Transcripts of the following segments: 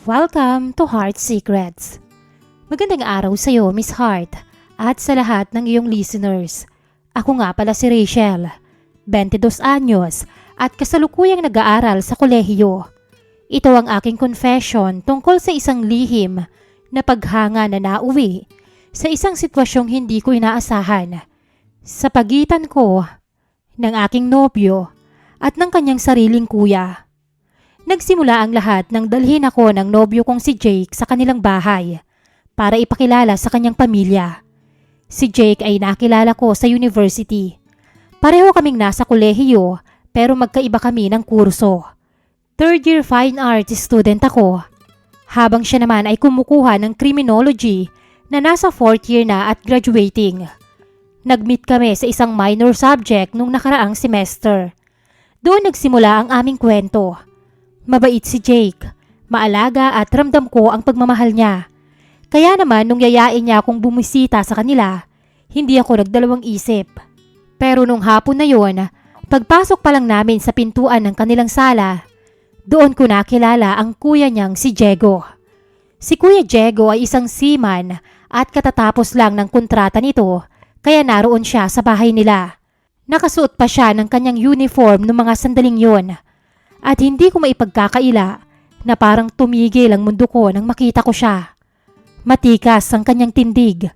Welcome to Heart Secrets. Magandang araw sa iyo, Miss Heart, at sa lahat ng iyong listeners. Ako nga pala si Rachel, 22 anyos at kasalukuyang nag-aaral sa kolehiyo. Ito ang aking confession tungkol sa isang lihim na paghanga na nauwi sa isang sitwasyong hindi ko inaasahan. Sa pagitan ko, ng aking nobyo at ng kanyang sariling kuya. Nagsimula ang lahat nang dalhin ako ng nobyo kong si Jake sa kanilang bahay para ipakilala sa kanyang pamilya. Si Jake ay nakilala ko sa university. Pareho kaming nasa kolehiyo pero magkaiba kami ng kurso. Third year fine arts student ako, habang siya naman ay kumukuha ng criminology na nasa fourth year na at graduating. Nag-meet kami sa isang minor subject nung nakaraang semester. Doon nagsimula ang aming kwento. Mabait si Jake, maalaga at ramdam ko ang pagmamahal niya. Kaya naman nung yayain niya akong bumisita sa kanila, hindi ako nagdalawang isip. Pero nung hapon na yon, pagpasok pa lang namin sa pintuan ng kanilang sala, doon ko nakilala ang kuya niyang si Diego. Si Kuya Diego ay isang seaman at katatapos lang ng kontrata nito, kaya naroon siya sa bahay nila. Nakasuot pa siya ng kanyang uniform noong mga sandaling yon. At hindi ko maipagkakaila na parang tumigil ang mundo ko nang makita ko siya. Matikas ang kanyang tindig,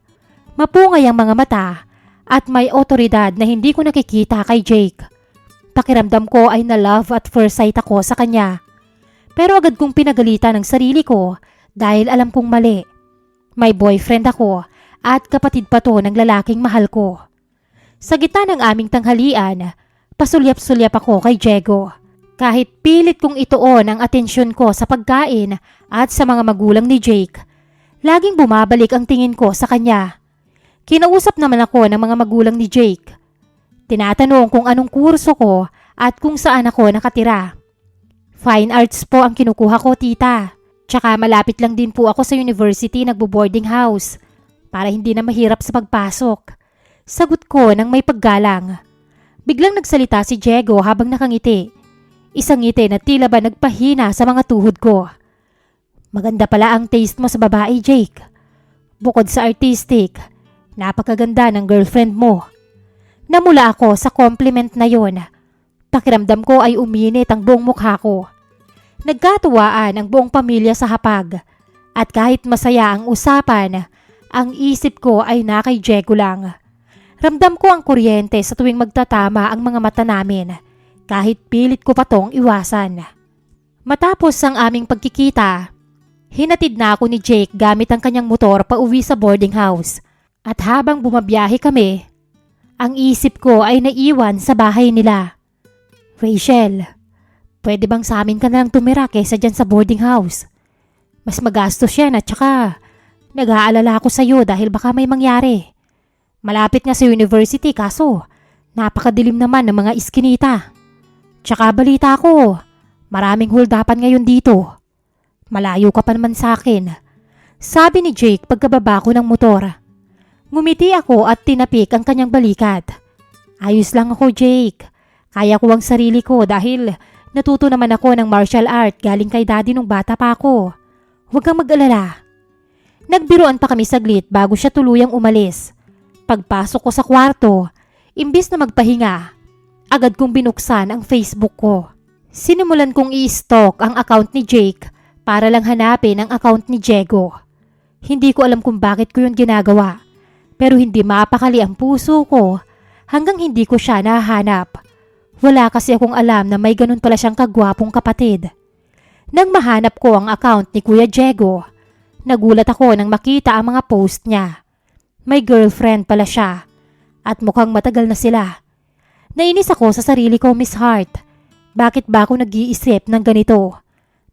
mapungay ang mga mata, at may otoridad na hindi ko nakikita kay Jake. Pakiramdam ko ay na love at first sight ako sa kanya. Pero agad kong pinagalitan ang sarili ko dahil alam kong mali. May boyfriend ako at kapatid pa to ng lalaking mahal ko. Sa gitna ng aming tanghalian, pasulyap-sulyap ako kay Diego. Kahit pilit kong ituon ang atensyon ko sa pagkain at sa mga magulang ni Jake, laging bumabalik ang tingin ko sa kanya. Kinausap naman ako ng mga magulang ni Jake. Tinatanong kung anong kurso ko at kung saan ako nakatira. Fine arts po ang kinukuha ko, tita. Tsaka malapit lang din po ako sa university, nagbo-boarding house para hindi na mahirap sa pagpasok. Sagot ko nang may paggalang. Biglang nagsalita si Diego habang nakangiti. Isang ngiti na tila ba nagpahina sa mga tuhod ko. Maganda pala ang taste mo sa babae, Jake. Bukod sa artistic, napakaganda ng girlfriend mo. Namula ako sa compliment na yon. Pakiramdam ko ay uminit ang buong mukha ko. Nagkatuwaan ang buong pamilya sa hapag. At kahit masaya ang usapan, ang isip ko ay na kay Diego lang. Ramdam ko ang kuryente sa tuwing magtatama ang mga mata namin. Kahit pilit ko pa tong iwasan. Matapos ang aming pagkikita, hinatid na ako ni Jake gamit ang kanyang motor pa uwi sa boarding house. At habang bumabiyahe kami, ang isip ko ay naiwan sa bahay nila. Rachel, pwede bang sa amin ka na lang tumira kaysa dyan sa boarding house? Mas magastos yan at saka nag-aalala ako sa'yo dahil baka may mangyari. Malapit nga sa university kaso napakadilim naman ng mga iskinita. Tsaka balita ko, maraming huldapan ngayon dito. Malayo ka pa naman sa akin, sabi ni Jake pagkababa ko ng motor. Ngumiti ako at tinapik ang kanyang balikat. Ayos lang ako, Jake. Kaya ko ang sarili ko dahil natuto naman ako ng martial art galing kay daddy nung bata pa ako. Huwag kang mag-alala. Nagbiruan pa kami saglit bago siya tuluyang umalis. Pagpasok ko sa kwarto, imbis na magpahinga, agad kong binuksan ang Facebook ko. Sinimulan kong i-stalk ang account ni Jake para lang hanapin ang account ni Diego. Hindi ko alam kung bakit ko yun ginagawa, pero hindi mapakali ang puso ko hanggang hindi ko siya nahanap. Wala kasi akong alam na may ganun pala siyang kagwapong kapatid. Nang mahanap ko ang account ni Kuya Diego, nagulat ako nang makita ang mga post niya. May girlfriend pala siya at mukhang matagal na sila. Nainis ako sa sarili ko, Miss Heart. Bakit ba ako nag-iisip ng ganito?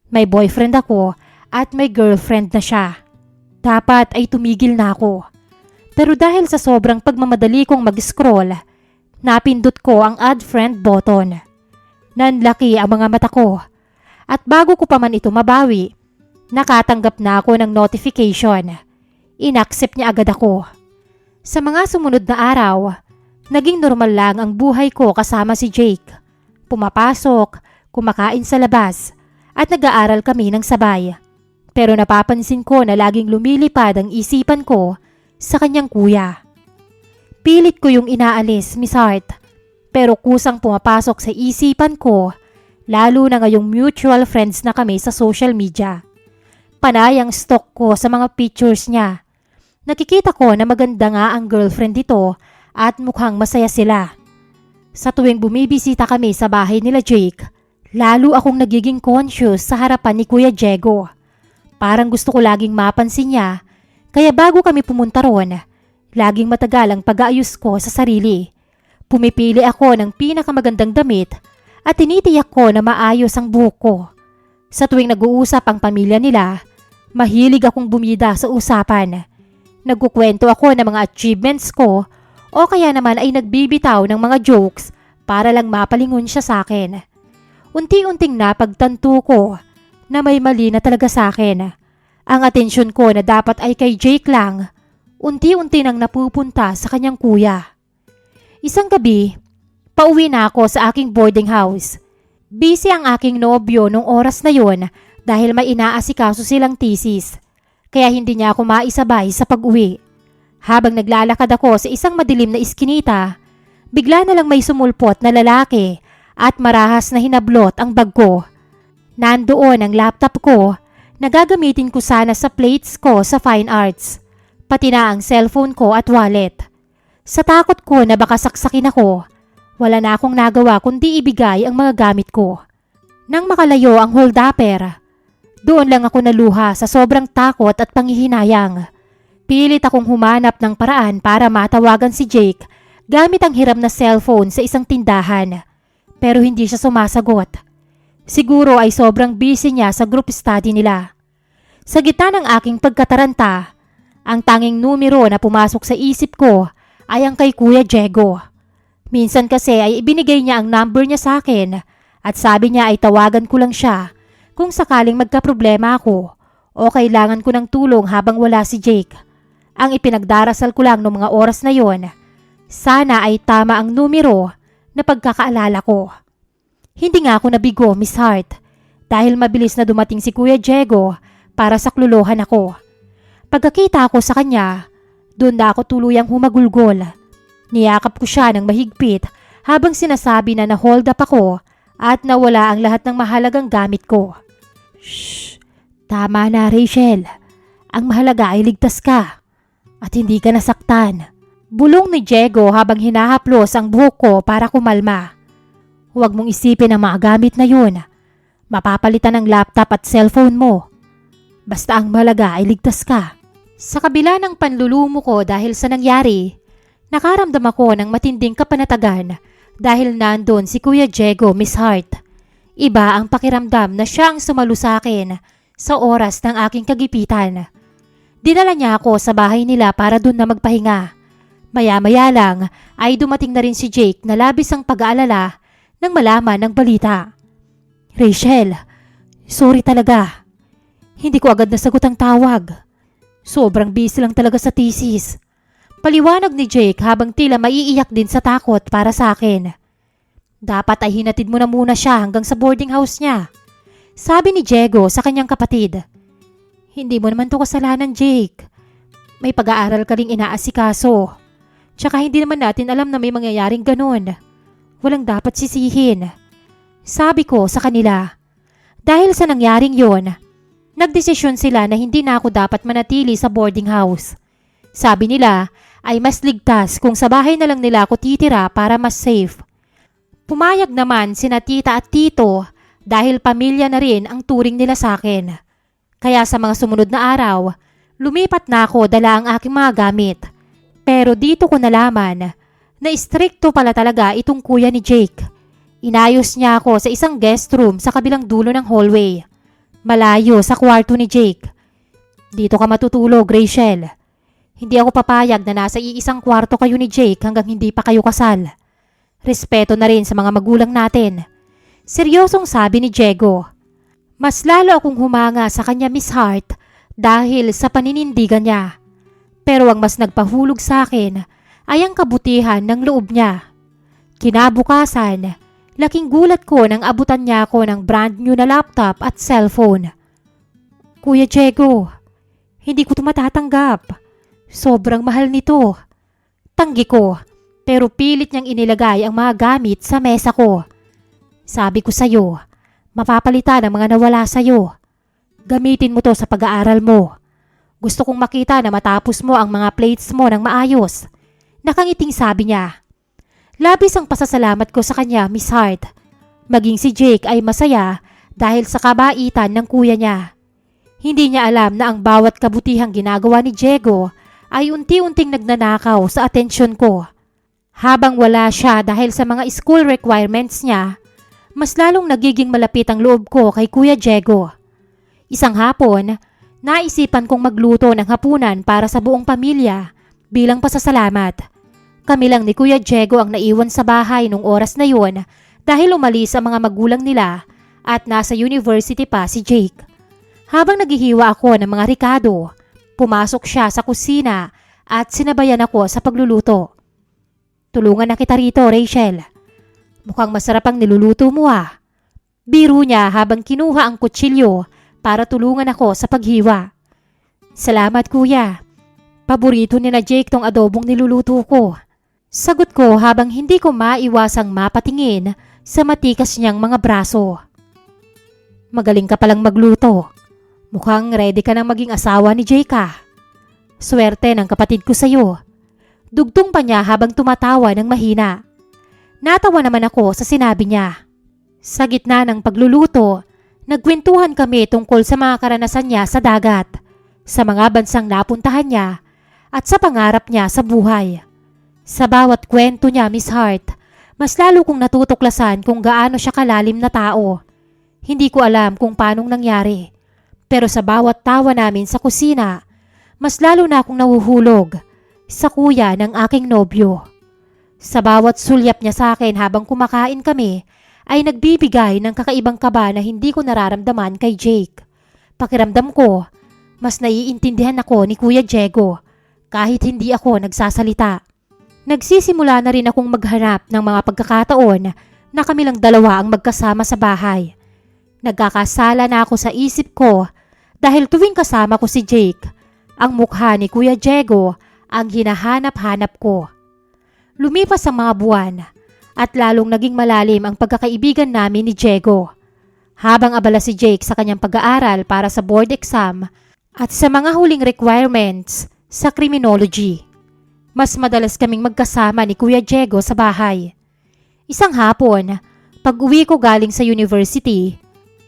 May boyfriend ako at may girlfriend na siya. Dapat ay tumigil na ako. Pero dahil sa sobrang pagmamadali kong mag-scroll, napindot ko ang add friend button. Nanlaki ang mga mata ko. At bago ko pa man ito mabawi, nakatanggap na ako ng notification. Inaccept niya agad ako. Sa mga sumunod na araw, naging normal lang ang buhay ko kasama si Jake. Pumapasok, kumakain sa labas, at nag-aaral kami ng sabay. Pero napapansin ko na laging lumilipad ang isipan ko sa kanyang kuya. Pilit ko yung inaalis, Miss Hart. Pero kusang pumapasok sa isipan ko, lalo na ngayong mutual friends na kami sa social media. Panay ang stalk ko sa mga pictures niya. Nakikita ko na maganda nga ang girlfriend nito at mukhang masaya sila. Sa tuwing bumibisita kami sa bahay nila Jake, lalo akong nagiging conscious sa harapan ni Kuya Diego. Parang gusto ko laging mapansin niya, kaya bago kami pumunta ron, laging matagal ang pag-aayos ko sa sarili. Pumipili ako ng pinakamagandang damit at tinitiyak ko na maayos ang buhok ko. Sa tuwing nag-uusap ang pamilya nila, mahilig akong bumida sa usapan. Nagkukwento ako ng mga achievements ko o kaya naman ay nagbibitaw ng mga jokes para lang mapalingon siya sa akin. Unti-unting napagtanto ko na may mali na talaga sa akin. Ang atensyon ko na dapat ay kay Jake lang, unti-unti nang napupunta sa kanyang kuya. Isang gabi, pauwi na ako sa aking boarding house. Busy ang aking nobyo nung oras na yon dahil may inaasikaso silang thesis. Kaya hindi niya ako maisabay sa pag-uwi. Habang naglalakad ako sa isang madilim na iskinita, bigla na lang may sumulpot na lalaki at marahas na hinablot ang bag ko. Nandoon ang laptop ko na gagamitin ko sana sa plates ko sa fine arts, pati na ang cellphone ko at wallet. Sa takot ko na baka saksakin ako, wala na akong nagawa kundi ibigay ang mga gamit ko. Nang makalayo ang holdupper, doon lang ako naluha sa sobrang takot at panghihinayang. Pilit akong humanap ng paraan para matawagan si Jake gamit ang hiram na cellphone sa isang tindahan. Pero hindi siya sumasagot. Siguro ay sobrang busy niya sa group study nila. Sa gitna ng aking pagkataranta, ang tanging numero na pumasok sa isip ko ay ang kay Kuya Diego. Minsan kasi ay ibinigay niya ang number niya sa akin at sabi niya ay tawagan ko lang siya kung sakaling magkaproblema ako o kailangan ko ng tulong habang wala si Jake. Ang ipinagdarasal ko lang noong mga oras na yon, sana ay tama ang numero na pagkakaalala ko. Hindi nga ako nabigo, Miss Hart, dahil mabilis na dumating si Kuya Diego para saklolohan ako. Pagkakita ko sa kanya, doon na ako tuluyang humagulgol. Niyakap ko siya ng mahigpit habang sinasabi na na-hold up ako at nawala ang lahat ng mahalagang gamit ko. Shh! Tama na, Rachel. Ang mahalaga ay ligtas ka at hindi ka nasaktan. Bulong ni Diego habang hinahaplos ang buhok ko para kumalma. Huwag mong isipin ang mga gamit na yun. Mapapalitan ang laptop at cellphone mo. Basta ang mahalaga ay ligtas ka. Sa kabila ng panlulumo ko dahil sa nangyari, nakaramdam ako ng matinding kapanatagan dahil nandun si Kuya Diego, Miss Hart. Iba ang pakiramdam na siya ang sumalo sa akin sa oras ng aking kagipitan. Dinala niya ako sa bahay nila para dun na magpahinga. Maya-maya lang ay dumating na rin si Jake na labis ang pag-aalala nang malaman ng balita. Rachel, sorry talaga. Hindi ko agad nasagot ang tawag. Sobrang busy lang talaga sa thesis. Paliwanag ni Jake habang tila maiiyak din sa takot para sa akin. Dapat ay hinatid mo na muna siya hanggang sa boarding house niya. Sabi ni Diego sa kanyang kapatid. Hindi mo naman to kasalanan, Jake. May pag-aaral ka ring inaasikaso. Tsaka hindi naman natin alam na may mangyayaring ganun. Walang dapat sisihin. Sabi ko sa kanila. Dahil sa nangyaring yon, nagdesisyon sila na hindi na ako dapat manatili sa boarding house. Sabi nila ay mas ligtas kung sa bahay na lang nila ako titira para mas safe. Pumayag naman sina tita at tito dahil pamilya na rin ang turing nila sa akin. Kaya sa mga sumunod na araw, lumipat na ako dala ang aking mga gamit. Pero dito ko nalaman na istrikto pala talaga itong kuya ni Jake. Inayos niya ako sa isang guest room sa kabilang dulo ng hallway. Malayo sa kwarto ni Jake. Dito ka matutulog, Rachel. Hindi ako papayag na nasa iisang kwarto kayo ni Jake hanggang hindi pa kayo kasal. Respeto na rin sa mga magulang natin. Seryosong sabi ni Diego. Mas lalo akong humanga sa kanya, Miss Hart, dahil sa paninindigan niya. Pero ang mas nagpahulog sa akin ay ang kabutihan ng loob niya. Kinabukasan, laking gulat ko nang abutan niya ako ng brand new na laptop at cellphone. Kuya Diego, hindi ko ito matatanggap. Sobrang mahal nito. Tanggi ko, pero pilit niyang inilagay ang mga gamit sa mesa ko. Sabi ko sa'yo, mapapalitan ang mga nawala sa'yo. Gamitin mo to sa pag-aaral mo. Gusto kong makita na matapos mo ang mga plates mo ng maayos. Nakangiting sabi niya. Labis ang pasasalamat ko sa kanya, Miss Hart. Maging si Jake ay masaya dahil sa kabaitan ng kuya niya. Hindi niya alam na ang bawat kabutihang ginagawa ni Diego ay unti-unting nagnanakaw sa atensyon ko. Habang wala siya dahil sa mga school requirements niya, mas lalong nagiging malapit ang loob ko kay Kuya Diego. Isang hapon, naisipan kong magluto ng hapunan para sa buong pamilya bilang pasasalamat. Kami lang ni Kuya Diego ang naiwan sa bahay nung oras na yun dahil umalis ang mga magulang nila at nasa university pa si Jake. Habang naghihiwa ako ng mga ricado, pumasok siya sa kusina at sinabayan ako sa pagluluto. Tulungan na kita rito, Rachel. Mukhang masarap ang niluluto mo ah. Biro niya habang kinuha ang kutsilyo para tulungan ako sa paghiwa. Salamat kuya. Paborito ni na Jake tong adobong niluluto ko. Sagot ko habang hindi ko maiwasang mapatingin sa matikas niyang mga braso. Magaling ka palang magluto. Mukhang ready ka nang maging asawa ni Jake ah. Swerte ng kapatid ko sa'yo. Dugtong pa niya habang tumatawa ng mahina. Natawa naman ako sa sinabi niya. Sa gitna ng pagluluto, nagkwentuhan kami tungkol sa mga karanasan niya sa dagat, sa mga bansang napuntahan niya, at sa pangarap niya sa buhay. Sa bawat kwento niya, Miss Hart, mas lalo kong natutuklasan kung gaano siya kalalim na tao. Hindi ko alam kung paanong nangyari, pero sa bawat tawa namin sa kusina, mas lalo na akong nahuhulog sa kuya ng aking nobyo. Sa bawat sulyap niya sa akin habang kumakain kami, ay nagbibigay ng kakaibang kaba na hindi ko nararamdaman kay Jake. Pakiramdam ko, mas naiintindihan ako ni Kuya Diego kahit hindi ako nagsasalita. Nagsisimula na rin akong maghanap ng mga pagkakataon na kami lang dalawa ang magkasama sa bahay. Nagkakasala na ako sa isip ko dahil tuwing kasama ko si Jake, ang mukha ni Kuya Diego ang hinahanap-hanap ko. Lumipas ang mga buwan at lalong naging malalim ang pagkakaibigan namin ni Diego. Habang abala si Jake sa kanyang pag-aaral para sa board exam at sa mga huling requirements sa criminology, mas madalas kaming magkasama ni Kuya Diego sa bahay. Isang hapon, pag-uwi ko galing sa university,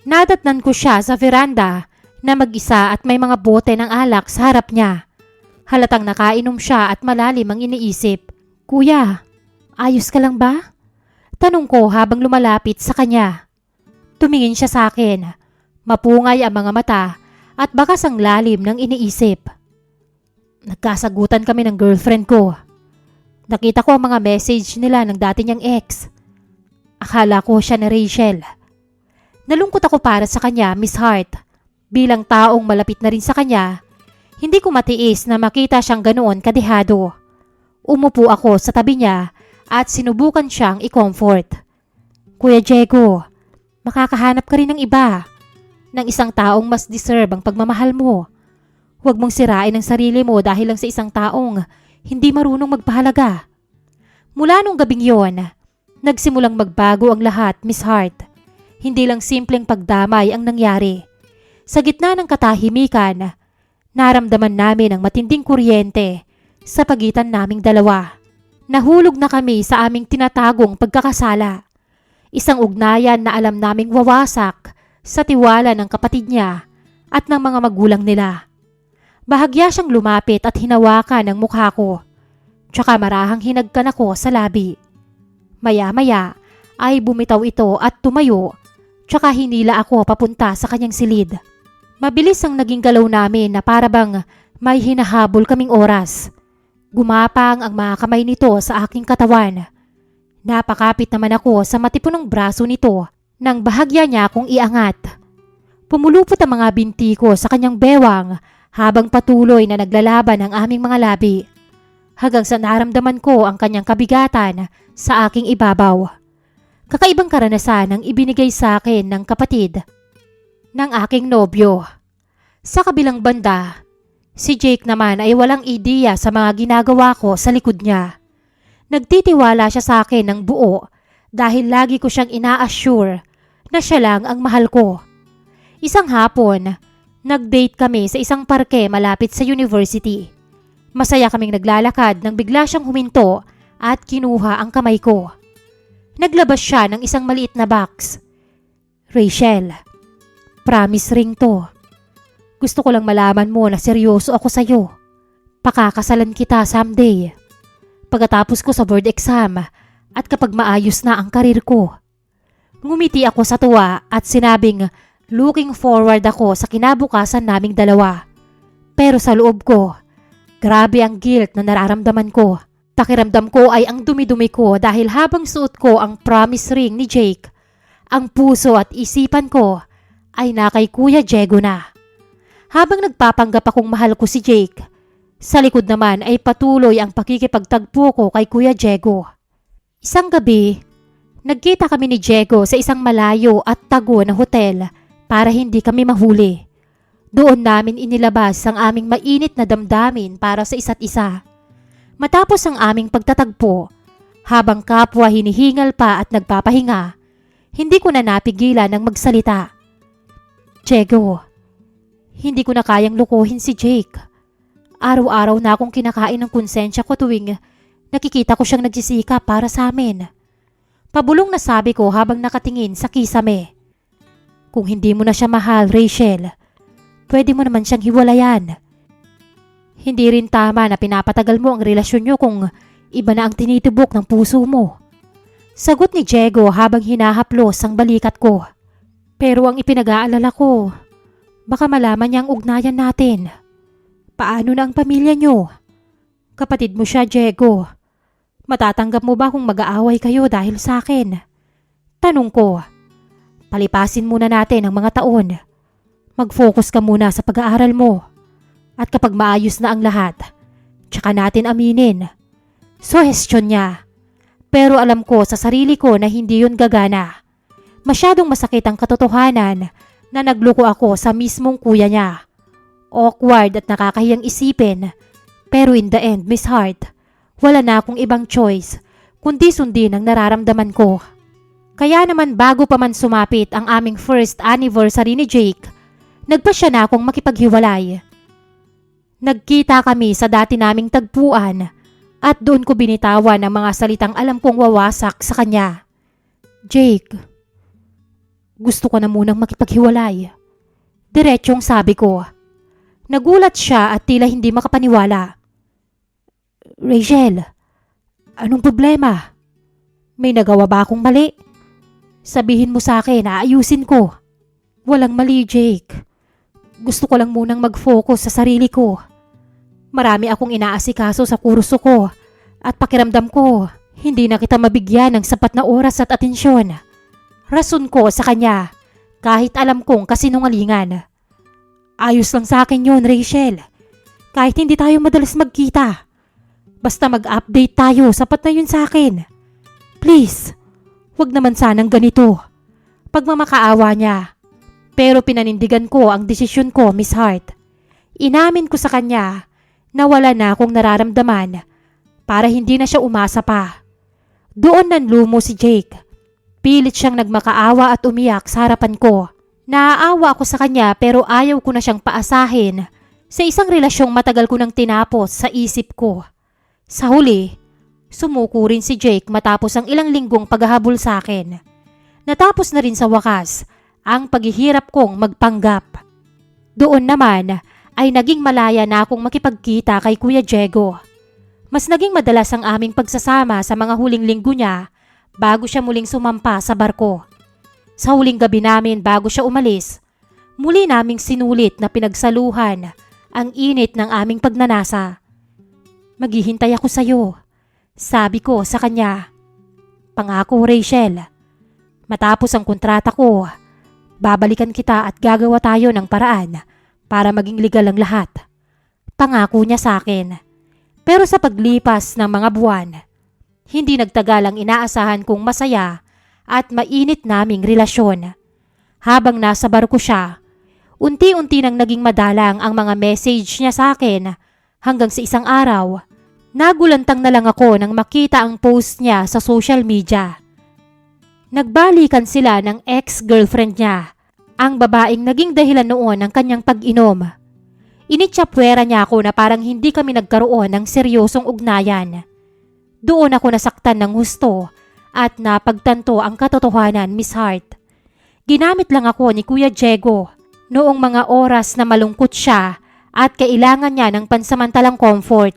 nadatnan ko siya sa veranda na mag-isa at may mga bote ng alak sa harap niya. Halatang nakainom siya at malalim ang iniisip. Kuya, ayos ka lang ba? Tanong ko habang lumalapit sa kanya. Tumingin siya sa akin. Mapungay ang mga mata at bakas ang lalim ng iniisip. Nagkasagutan kami ng girlfriend ko. Nakita ko ang mga message nila ng dati niyang ex. Akala ko siya na Rachel. Nalungkot ako para sa kanya, Miss Hart. Bilang taong malapit na rin sa kanya, hindi ko matiis na makita siyang ganoon kadehado. Umupo ako sa tabi niya at sinubukan siyang i-comfort. Kuya Diego, makakahanap ka rin ng iba. Ng isang taong mas deserve ang pagmamahal mo. Huwag mong sirain ang sarili mo dahil lang sa isang taong hindi marunong magpahalaga. Mula nung gabing yon, nagsimulang magbago ang lahat, Miss Hart. Hindi lang simpleng pagdamay ang nangyari. Sa gitna ng katahimikan, naramdaman namin ang matinding kuryente sa pagitan naming dalawa. Nahulog na kami sa aming tinatagong pagkakasala. Isang ugnayan na alam naming wawasak sa tiwala ng kapatid niya at ng mga magulang nila. Bahagya siyang lumapit at hinawakan ang mukha ko. Tsaka marahang hinagkan ako sa labi. Maya-maya ay bumitaw ito at tumayo, tsaka hinila ako papunta sa kanyang silid. Mabilis ang naging galaw namin na parabang may hinahabol kaming oras. Gumapang ang mga kamay nito sa aking katawan. Napakapit naman ako sa matipunong braso nito nang bahagya niya akong iangat. Pumulupot ang mga binti ko sa kanyang bewang habang patuloy na naglalaban ang aming mga labi. Hanggang sa naramdaman ko ang kanyang kabigatan sa aking ibabaw. Kakaibang karanasan ang ibinigay sa akin ng kapatid ng aking nobyo. Sa kabilang banda, si Jake naman ay walang ideya sa mga ginagawa ko sa likod niya. Nagtitiwala siya sa akin ng buo dahil lagi ko siyang ina-assure na siya lang ang mahal ko. Isang hapon, nag-date kami sa isang parke malapit sa university. Masaya kaming naglalakad nang bigla siyang huminto at kinuha ang kamay ko. Naglabas siya ng isang maliit na box. Rachel, promise ring to. Gusto ko lang malaman mo na seryoso ako sa'yo. Pakakasalan kita someday. Pagkatapos ko sa board exam at kapag maayos na ang karir ko. Ngumiti ako sa tuwa at sinabing looking forward ako sa kinabukasan naming dalawa. Pero sa loob ko, grabe ang guilt na nararamdaman ko. Pakiramdam ko ay ang dumi-dumi ko dahil habang suot ko ang promise ring ni Jake, ang puso at isipan ko ay na kay Kuya Diego na. Habang nagpapanggap akong mahal ko si Jake, sa likod naman ay patuloy ang pakikipagtagpo ko kay Kuya Diego. Isang gabi, nagkita kami ni Diego sa isang malayo at tago na hotel para hindi kami mahuli. Doon namin inilabas ang aming mainit na damdamin para sa isa't isa. Matapos ang aming pagtatagpo, habang kapwa hinihingal pa at nagpapahinga, hindi ko na napigilan ng magsalita. Diego, hindi ko na kayang lukuhin si Jake. Araw-araw na akong kinakain ng konsensya ko tuwing nakikita ko siyang nagsisikap para sa amin. Pabulong na sabi ko habang nakatingin sa kisame. Kung hindi mo na siya mahal, Rachel, pwede mo naman siyang hiwalayan. Hindi rin tama na pinapatagal mo ang relasyon niyo kung iba na ang tinitibok ng puso mo. Sagot ni Diego habang hinahaplos ang balikat ko. Pero ang ipinag-aalala ko, baka malaman niya ang ugnayan natin. Paano na ang pamilya niyo? Kapatid mo siya, Diego. Matatanggap mo ba kung mag-aaway kayo dahil sa akin? Tanong ko. Palipasin muna natin ang mga taon. Mag-focus ka muna sa pag-aaral mo. At kapag maayos na ang lahat, tsaka natin aminin. Suhestyon niya. Pero alam ko sa sarili ko na hindi yun gagana. Masyadong masakit ang katotohanan na nagloko ako sa mismong kuya niya. Awkward at nakakahiyang isipin. Pero in the end, Miss Hart, wala na akong ibang choice kundi sundin ang nararamdaman ko. Kaya naman bago pa man sumapit ang aming first anniversary ni Jake, nagpasya na akong makipaghiwalay. Nagkita kami sa dati naming tagpuan at doon ko binitawan ang mga salitang alam kong wawasak sa kanya. Jake, gusto ko na munang makipaghiwalay. Diretsyong sabi ko. Nagulat siya at tila hindi makapaniwala. Rachel, anong problema? May nagawa ba akong mali? Sabihin mo sa akin, aayusin ko. Walang mali, Jake. Gusto ko lang munang mag-focus sa sarili ko. Marami akong inaasikaso sa kurso ko at pakiramdam ko, hindi na kita mabigyan ng sapat na oras at atensyon. Rason ko sa kanya, kahit alam kong kasinungalingan. Ayos lang sa akin yun, Rachel. Kahit hindi tayo madalas magkita. Basta mag-update tayo, sapat na yun sa akin. Please, wag naman sanang ganito. Pagmamakaawa niya. Pero pinanindigan ko ang desisyon ko, Miss Hart. Inamin ko sa kanya na wala na akong nararamdaman para hindi na siya umasa pa. Doon nanlumo si Jake. Pilit siyang nagmakaawa at umiyak sa harapan ko. Naaawa ako sa kanya pero ayaw ko na siyang paasahin sa isang relasyong matagal ko nang tinapos sa isip ko. Sa huli, sumuko rin si Jake matapos ang ilang linggong paghahabol sa akin. Natapos na rin sa wakas ang paghihirap kong magpanggap. Doon naman ay naging malaya na akong makipagkita kay Kuya Diego. Mas naging madalas ang aming pagsasama sa mga huling linggo niya bago siya muling sumampa sa barko. Sa huling gabi namin bago siya umalis, muli naming sinulit na pinagsaluhan ang init ng aming pagnanasa. Maghihintay ako sa'yo, sabi ko sa kanya. Pangako, Rachel. Matapos ang kontrata ko, babalikan kita at gagawa tayo ng paraan para maging legal ang lahat. Pangako niya sa akin. Pero sa paglipas ng mga buwan, hindi nagtagal ang inaasahan kong masaya at mainit naming relasyon. Habang nasa barko siya, Unti-unti nang naging madalang ang mga message niya sa akin hanggang sa isang araw. Nagulantang na lang ako nang makita ang post niya sa social media. Nagbalikan sila ng ex-girlfriend niya, ang babaeng naging dahilan noon ng kanyang pag-inom. Initsapwera niya ako na parang hindi kami nagkaroon ng seryosong ugnayan. Doon ako nasaktan ng husto at napagtanto ang katotohanan, Miss Hart. Ginamit lang ako ni Kuya Diego noong mga oras na malungkot siya at kailangan niya ng pansamantalang comfort.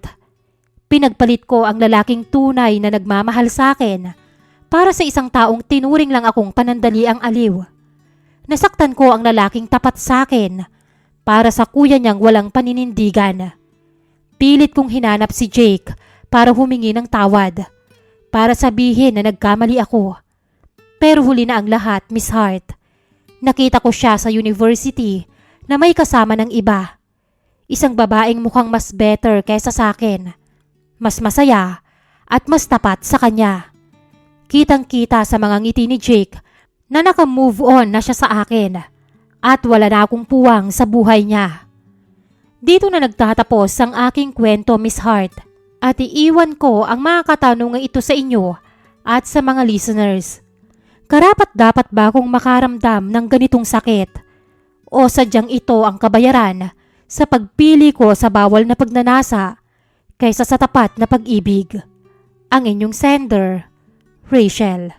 Pinagpalit ko ang lalaking tunay na nagmamahal sa akin para sa isang taong tinuring lang akong panandaliang aliw. Nasaktan ko ang lalaking tapat sa akin para sa kuya niyang walang paninindigan. Pilit kong hinanap si Jake para humingi ng tawad, para sabihin na nagkamali ako. Pero huli na ang lahat, Miss Hart. Nakita ko siya sa university na may kasama ng iba. Isang babaeng mukhang mas better kaysa sa akin. Mas masaya at mas tapat sa kanya. Kitang-kita sa mga ngiti ni Jake na naka-move on na siya sa akin at wala na akong puwang sa buhay niya. Dito na nagtatapos ang aking kwento, Miss Hart, at iiwan ko ang mga katanungan ito sa inyo at sa mga listeners. Karapat-dapat ba akong makaramdam ng ganitong sakit? O sadyang ito ang kabayaran sa pagpili ko sa bawal na pagnanasa kaysa sa tapat na pag-ibig? Ang inyong sender, Rachel.